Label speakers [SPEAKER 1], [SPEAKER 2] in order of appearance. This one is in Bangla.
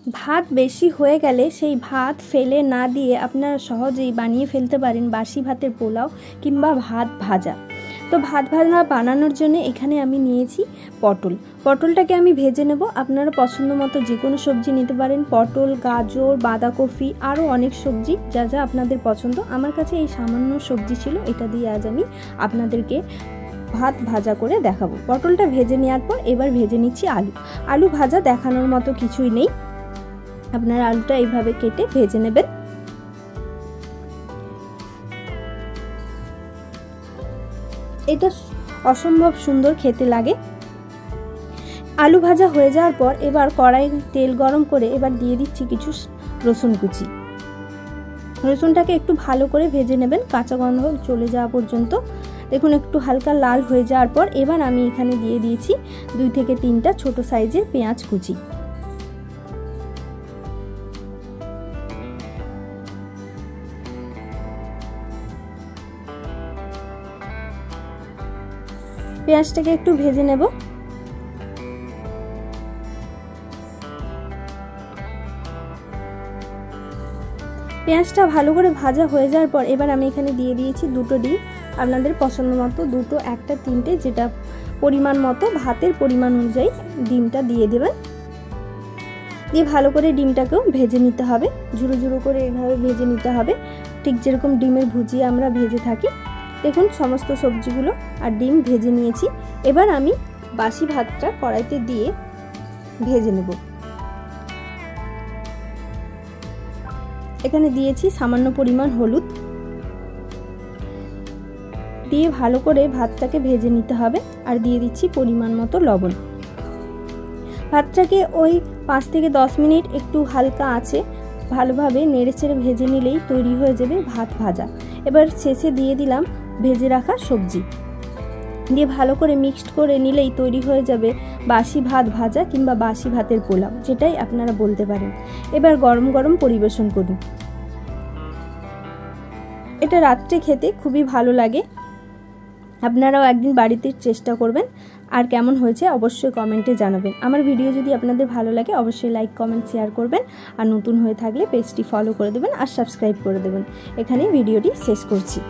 [SPEAKER 1] ভাত বেশি হয়ে গেলে সেই ভাত ফেলে না দিয়ে আপনারা সহজেই বানিয়ে ফেলতে পারেন বাসি ভাতের পোলাও কিংবা ভাত ভাজা। তো ভাত ভাজা বানানোর জন্য এখানে আমি নিয়েছি পটলটাকে আমি ভেজে নেব। আপনারা পছন্দ মতো যে কোনো সবজি নিতে পারেন, পটল, গাজর, বাঁধাকপি, আরও অনেক সবজি যা যা আপনাদের পছন্দ। আমার কাছে এই সামান্য সবজি ছিল, এটা দিয়ে আজ আমি আপনাদেরকে ভাত ভাজা করে দেখাবো। পটলটা ভেজে নেওয়ার পর এবার ভেজে নিচ্ছি আলু ভাজা দেখানোর মতো কিছুই নেই, আপনারা আলুটা এইভাবে কেটে ভেজে নেবেন। এটা অসম্ভব সুন্দর খেতে লাগে। আলু ভাজা হয়ে যাওয়ার পর এবার কড়াই তেল গরম করে এবার দিয়ে দিচ্ছি কিছু রসুন কুচি। রসুনটাকে একটু ভালো করে ভেজে নেবেন কাঁচা গন্ধ চলে যাওয়া পর্যন্ত। দেখুন একটু হালকা লাল হয়ে যাওয়ার পর এবার আমি এখানে দিয়ে দিয়েছি 2 থেকে 3টা ছোট সাইজের পেঁয়াজ কুচি। পেঁয়াজটাকে একটু ভেজে নেব। পেঁয়াজটা ভালো করে ভাজা হয়ে যাওয়ার পর এবার আমি এখানে দিয়ে দিয়েছি 2টো ডিম। আপনাদের পছন্দ মতো 2টো, 1টা, 3টে যেটা পরিমাণ মতো ভাতের পরিমাণ অনুযায়ী ডিমটা দিয়ে দেবেন। দিয়ে ভালো করে ডিমটাকেও ভেজে নিতে হবে, ঝুরো ঝুরো করে এইভাবে ভেজে নিতে হবে, ঠিক যেরকম ডিমের ভুজিয়া আমরা ভেজে থাকি। দেখুন সমস্ত সবজিগুলো আর ডিম ভেজে নিয়েছি। এবার আমি বাসি ভাতটা কড়াইতে দিয়ে ভেজে নেব। এখানে দিয়েছি সামান্য পরিমাণ হলুদ, দিয়ে ভালো করে ভাতটাকে ভেজে নিতে হবে। আর দিয়ে দিচ্ছি পরিমাণ মতো লবণ। ভাতটাকে ওই 5 থেকে 10 মিনিট একটু হালকা আঁচে ভালোভাবে নেড়েচেড়ে ভেজে নিলেই তৈরি হয়ে যাবে ভাত ভাজা। এবার শেষে দিয়ে দিলাম ভেজে রাখা সবজি, দিয়ে ভালো করে মিক্সড করে নিলেই তৈরি হয়ে যাবে বাসি ভাত ভাজা কিংবা বাসি ভাতের পোলাও, যেটাই আপনারা বলতে পারেন। এবার গরম গরম পরিবেশন করুন। এটা রাত্রে খেতে খুবই ভালো লাগে, আপনারাও একদিন বাড়িতে চেষ্টা করবেন। আর কেমন হয়েছে অবশ্যই কমেন্টে জানাবেন। আমার ভিডিও যদি আপনাদের ভালো লাগে অবশ্যই লাইক, কমেন্ট, শেয়ার করবেন। আর নতুন হয়ে থাকলে পেজটি ফলো করে দেবেন আর সাবস্ক্রাইব করে দেবেন। এখানেই ভিডিওটি শেষ করছি।